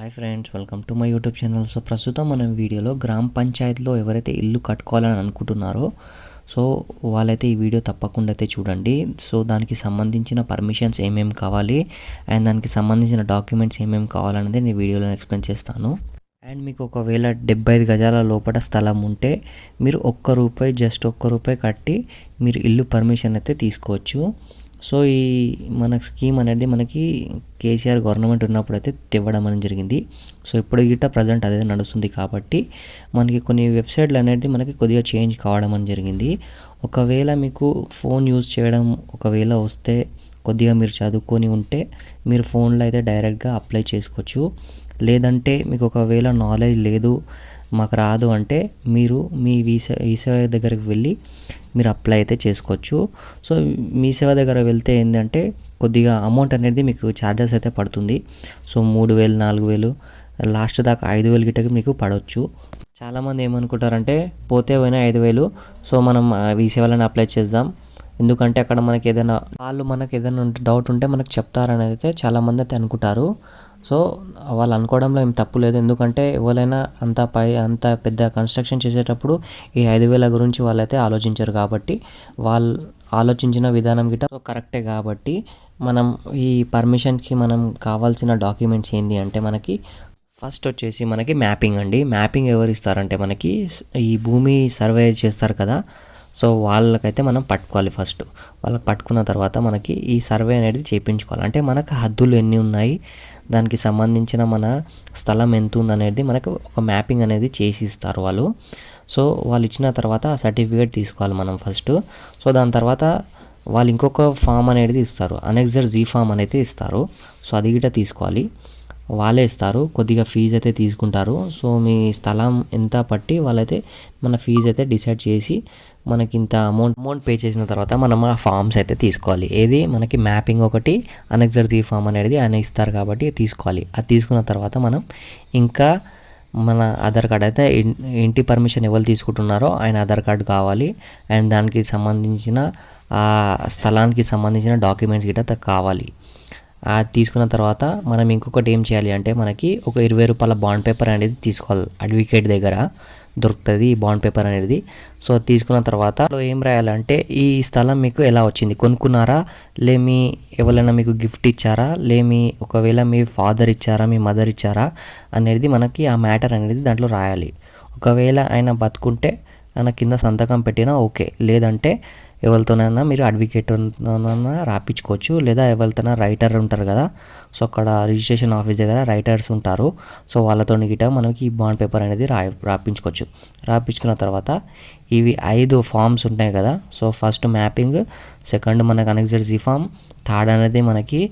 Hi friends, welcome to my YouTube channel. So ప్రస్తుతం మనం వీడియోలో గ్రామ పంచాయతీలో ఎవరైతే ఇల్లు కట్టుకోవాలని అనుకుంటున్నారో సో వాళ్ళైతే ఈ వీడియో తప్పకుండా అయితే చూడండి. సో దానికి సంబంధించిన పర్మిషన్స్ ఏమేమి కావాలి అండ్ దానికి సంబంధించిన డాక్యుమెంట్స్ ఏమేమి కావాలనేది నేను వీడియోలో ఎక్స్ప్లెయిన్ చేస్తాను. అండ్ మీకు ఒకవేళ 75 గజాల లోపల స్థలం ఉంటే మీరు ఒక్క రూపాయి కట్టి మీరు ఇల్లు పర్మిషన్ అయితే తీసుకోవచ్చు. సో ఈ మన స్కీమ్ అనేది మనకి కేసీఆర్ గవర్నమెంట్ ఉన్నప్పుడు అయితే తెవ్వడం అనేది జరిగింది. సో ఇప్పుడు గిట్ట ప్రజెంట్ అదే నడుస్తుంది కాబట్టి మనకి కొన్ని వెబ్సైట్లు అనేది మనకి కొద్దిగా చేంజ్ కావడం అని జరిగింది. ఒకవేళ మీకు ఫోన్ యూజ్ చేయడం ఒకవేళ వస్తే కొద్దిగా మీరు చదువుకొని ఉంటే మీరు ఫోన్లో అయితే డైరెక్ట్గా అప్లై చేసుకోవచ్చు. లేదంటే మీకు ఒకవేళ నాలెడ్జ్ లేదు, మాకు రాదు అంటే మీరు మీ ఈ సేవ దగ్గరికి వెళ్ళి మీరు అప్లై అయితే చేసుకోవచ్చు. సో మీ సేవ దగ్గర వెళ్తే ఏంటంటే కొద్దిగా అమౌంట్ అనేది మీకు ఛార్జెస్ అయితే పడుతుంది. సో 3,000 4,000 లాస్ట్ దాకా 5,000 గిట్టకి మీకు పడవచ్చు. చాలామంది ఏమనుకుంటారంటే పోతే పోయినా 5,000 సో మనం ఈ సేవలను అప్లై చేద్దాం, ఎందుకంటే అక్కడ మనకి ఏదైనా డౌట్ ఉంటే మనకు చెప్తారనేది అయితే చాలామంది అయితే అనుకుంటారు. సో వాళ్ళు అనుకోవడంలో ఏం తప్పు లేదు, ఎందుకంటే ఎవరైనా అంత పెద్ద కన్స్ట్రక్షన్ చేసేటప్పుడు ఈ 5,000 గురించి వాళ్ళైతే ఆలోచించరు కాబట్టి వాళ్ళు ఆలోచించిన విధానం గిట్ట కరెక్టే. కాబట్టి మనం ఈ పర్మిషన్కి మనం కావాల్సిన డాక్యుమెంట్స్ ఏంటి అంటే మనకి ఫస్ట్ వచ్చేసి మనకి మ్యాపింగ్ అండి. మ్యాపింగ్ ఎవరు ఇస్తారంటే మనకి ఈ భూమి సర్వే చేస్తారు కదా, సో వాళ్ళకైతే మనం పట్టుకోవాలి. ఫస్ట్ వాళ్ళకి పట్టుకున్న తర్వాత మనకి ఈ సర్వే అనేది చేయించుకోవాలి. అంటే మనకు హద్దులు ఎన్ని ఉన్నాయి, దానికి సంబంధించిన మన స్థలం ఎంత ఉందనేది మనకు ఒక మ్యాపింగ్ అనేది చేసి ఇస్తారు వాళ్ళు. సో వాళ్ళు ఇచ్చిన తర్వాత ఆ సర్టిఫికేట్ తీసుకోవాలి మనం ఫస్ట్. సో దాని తర్వాత వాళ్ళు ఇంకొక ఫామ్ అనేది ఇస్తారు, అనెక్సర్ జీ ఫామ్ అనేది ఇస్తారు. సో అది గిట్ట తీసుకోవాలి, వాళ్ళే ఇస్తారు. కొద్దిగా ఫీజు అయితే తీసుకుంటారు. సో మీ స్థలం ఎంత పట్టి వాళ్ళైతే మన ఫీజు అయితే డిసైడ్ చేసి మనకి ఇంత అమౌంట్ పే చేసిన తర్వాత మనం ఆ ఫామ్స్ అయితే తీసుకోవాలి. ఏది మనకి మ్యాపింగ్ ఒకటి, అనెక్సర్ జీ ఫామ్ అనేది ఆయన ఇస్తారు కాబట్టి తీసుకోవాలి. అది తీసుకున్న తర్వాత మనం ఇంకా మన ఆధార్ కార్డ్ అయితే ఇంటి పర్మిషన్ ఎవరు తీసుకుంటున్నారో ఆయన ఆధార్ కార్డు కావాలి. అండ్ దానికి సంబంధించిన ఆ స్థలానికి సంబంధించిన డాక్యుమెంట్స్ గిట్ట కావాలి. అది తీసుకున్న తర్వాత మనం ఇంకొకటి ఏం చేయాలి అంటే మనకి ఒక 20 రూపాయల బాండ్ పేపర్ అనేది తీసుకోవాలి. అడ్వకేట్ దగ్గర దొరుకుతుంది ఈ బాండ్ పేపర్ అనేది. సో తీసుకున్న తర్వాత ఏం రాయాలంటే ఈ స్థలం మీకు ఎలా వచ్చింది, కొనుక్కున్నారా, లేమి ఎవరైనా మీకు గిఫ్ట్ ఇచ్చారా, లేమి ఒకవేళ మీ ఫాదర్ ఇచ్చారా, మీ మదర్ ఇచ్చారా అనేది మనకి ఆ మ్యాటర్ అనేది దాంట్లో రాయాలి. ఒకవేళ ఆయన బతుకుంటే ఆయన కింద సంతకం పెట్టినా ఓకే, లేదంటే ఎవరితోనైనా మీరు అడ్వకేట్తోనైనా రాపించుకోవచ్చు, లేదా ఎవరితోనైనా రైటర్ ఉంటారు కదా, సో అక్కడ రిజిస్ట్రేషన్ ఆఫీస్ దగ్గర రైటర్స్ ఉంటారు. సో వాళ్ళతో గిట్ట మనకి ఈ బాండ్ పేపర్ అనేది రాపించుకోవచ్చు. రాపించుకున్న తర్వాత ఇవి 5 ఫామ్స్ ఉంటాయి కదా. సో ఫస్ట్ మ్యాపింగ్, సెకండ్ మనకి అనెక్సర్ జీ ఫామ్, థర్డ్ అనేది మనకి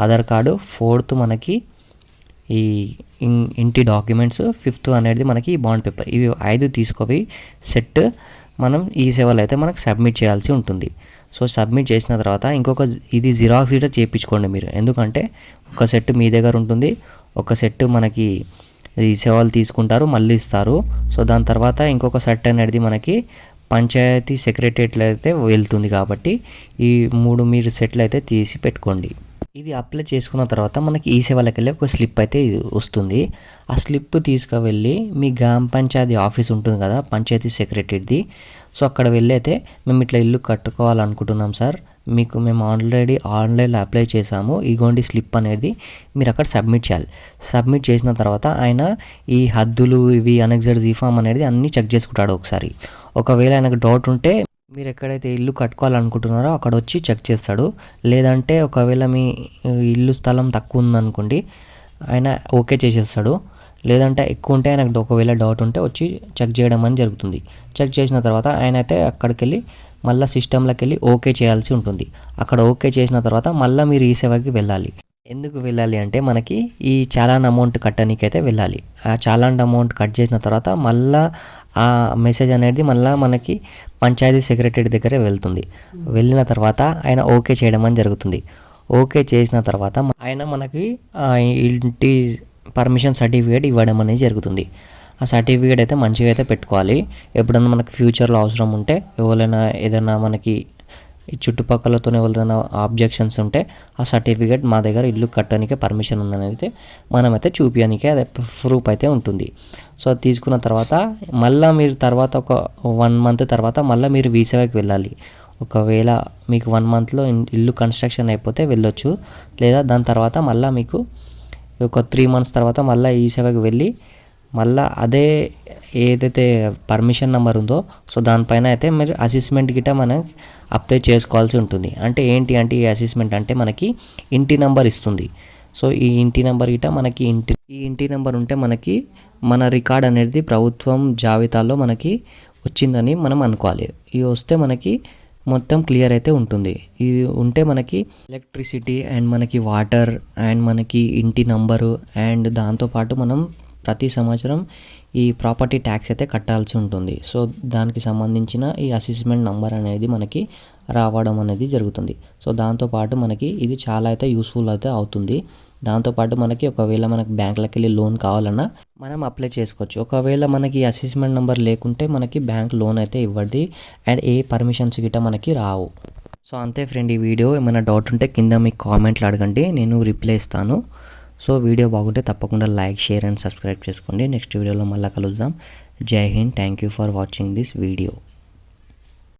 ఆధార్ కార్డు, ఫోర్త్ మనకి ఈ ఇంటి డాక్యుమెంట్స్, ఫిఫ్త్ అనేది మనకి ఈ బాండ్ పేపర్. ఇవి 5 తీసుకొని సెట్ మనం ఈ సేవలో అయితే మనకు సబ్మిట్ చేయాల్సి ఉంటుంది. సో సబ్మిట్ చేసిన తర్వాత ఇంకొక ఇది జిరాక్స్ గిట్ట చేయించుకోండి మీరు, ఎందుకంటే ఒక సెట్ మీ దగ్గర ఉంటుంది, ఒక సెట్ మనకి ఈ సేవలు తీసుకుంటారు మళ్ళీ ఇస్తారు. సో దాని తర్వాత ఇంకొక సెట్ అనేది మనకి పంచాయతీ సెక్రటరియట్లో అయితే వెళ్తుంది. కాబట్టి ఈ 3 మీరు సెట్లు అయితే తీసి పెట్టుకోండి. ఇది అప్లై చేసుకున్న తర్వాత మనకి ఈ సేవలకు వెళ్ళి ఒక స్లిప్ అయితే వస్తుంది. ఆ స్లిప్ తీసుకువెళ్ళి మీ గ్రామ పంచాయతీ ఆఫీస్ ఉంటుంది కదా, పంచాయతీ సెక్రటరీది. సో అక్కడ వెళ్ళి అయితే మేము ఇట్లా ఇల్లు కట్టుకోవాలనుకుంటున్నాం సార్, మేము ఆన్లైన్లో అప్లై చేసాము, ఇగోండి స్లిప్ అనేది మీరు అక్కడ సబ్మిట్ చేయాలి. సబ్మిట్ చేసిన తర్వాత ఆయన ఈ హద్దులు ఇవి అనెక్సర్ జీ ఫామ్ అనేది అన్నీ చెక్ చేసుకుంటాడు ఒకసారి. ఒకవేళ ఆయనకు డౌట్ ఉంటే మీరు ఎక్కడైతే ఇల్లు కట్టుకోవాలనుకుంటున్నారో అక్కడ వచ్చి చెక్ చేస్తాడు. లేదంటే ఒకవేళ మీ ఇల్లు స్థలం తక్కువ ఉందనుకోండి ఆయన ఓకే చేసేస్తాడు. లేదంటే ఎక్కువ ఉంటే ఆయనకు ఒకవేళ డౌట్ ఉంటే వచ్చి చెక్ చేయడం అని జరుగుతుంది. చెక్ చేసిన తర్వాత ఆయన అయితే అక్కడికి వెళ్ళి మళ్ళీ సిస్టంలోకి వెళ్ళి ఓకే చేయాల్సి ఉంటుంది. అక్కడ ఓకే చేసిన తర్వాత మళ్ళీ మీరు ఈ సేవకి వెళ్ళాలి. ఎందుకు వెళ్ళాలి అంటే మనకి ఈ చాలాన్ అమౌంట్ కట్టడానికి అయితే వెళ్ళాలి. ఆ చాలాన్ అమౌంట్ కట్ చేసిన తర్వాత మళ్ళీ ఆ మెసేజ్ అనేది మళ్ళీ మనకి పంచాయతీ సెక్రటరీ దగ్గరే వెళ్తుంది. వెళ్ళిన తర్వాత ఆయన ఓకే చేయడం అని జరుగుతుంది. ఓకే చేసిన తర్వాత ఆయన మనకి ఇంటి పర్మిషన్ సర్టిఫికేట్ ఇవ్వడం అనేది జరుగుతుంది. ఆ సర్టిఫికేట్ అయితే మంచిగా అయితే పెట్టుకోవాలి. ఎప్పుడన్నా మనకి ఫ్యూచర్లో అవసరం ఉంటే ఎవరైనా ఏదైనా మనకి ఈ చుట్టుపక్కలతో ఎవరైనా ఆబ్జెక్షన్స్ ఉంటే ఆ సర్టిఫికేట్ మా దగ్గర ఇల్లు కట్టడానికి పర్మిషన్ ఉందని అయితే మనమైతే చూపించడానికి అదే ప్రూఫ్ అయితే ఉంటుంది. సో అది తీసుకున్న తర్వాత మళ్ళీ మీరు తర్వాత ఒక 1 మంత్ తర్వాత మళ్ళీ మీరు వీసాకి వెళ్ళాలి. ఒకవేళ మీకు 1 మంత్లో ఇల్లు కన్స్ట్రక్షన్ అయిపోతే వెళ్ళొచ్చు. లేదా దాని తర్వాత మళ్ళీ మీకు ఒక 3 మంత్స్ తర్వాత మళ్ళీ ఈ సేవకి వెళ్ళి మళ్ళీ అదే ఏదైతే పర్మిషన్ నెంబర్ ఉందో సో దానిపైన అయితే మీరు అసెస్మెంట్ గిట్ట మనం అప్లై చేసుకోవాల్సి ఉంటుంది. అంటే ఏంటి అంటే ఈ అసెస్మెంట్ అంటే మనకి ఇంటి నెంబర్ ఇస్తుంది. సో ఈ ఇంటి నెంబర్ గిట్ట మనకి ఇంటి నెంబర్ ఉంటే మనకి మన రికార్డ్ అనేది ప్రభుత్వం జాబితాలో మనకి వచ్చిందని మనం అనుకోవాలి. ఇవి వస్తే మనకి మొత్తం క్లియర్ అయితే ఉంటుంది. ఇవి ఉంటే మనకి ఎలక్ట్రిసిటీ అండ్ మనకి వాటర్ అండ్ మనకి ఇంటి నంబరు అండ్ దాంతోపాటు మనం ప్రతి సంవత్సరం ఈ ప్రాపర్టీ ట్యాక్స్ అయితే కట్టాల్సి ఉంటుంది. సో దానికి సంబంధించిన ఈ అసెస్మెంట్ నంబర్ అనేది మనకి రావడం అనేది జరుగుతుంది. సో దాంతోపాటు మనకి ఇది చాలా అయితే యూస్ఫుల్ అయితే అవుతుంది. దాంతోపాటు మనకి ఒకవేళ మనకి బ్యాంకులకు వెళ్ళి లోన్ కావాలన్నా మనం అప్లై చేసుకోవచ్చు. ఒకవేళ మనకి అసెస్మెంట్ నెంబర్ లేకుంటే మనకి బ్యాంక్ లోన్ అయితే ఇవ్వద్ది అండ్ ఏ పర్మిషన్స్ గిట్ట మనకి రావు. సో అంతే ఫ్రెండ్, ఈ వీడియో ఏమైనా డౌట్ ఉంటే కింద మీకు కామెంట్లు అడగండి, నేను రిప్లై ఇస్తాను. సో వీడియో బాగుంటే తప్పకుండా లైక్, షేర్ అండ్ సబ్స్క్రైబ్ చేసుకోండి. నెక్స్ట్ వీడియోలో మళ్ళీ కలుద్దాం. జై Hind. Thank you for watching this video.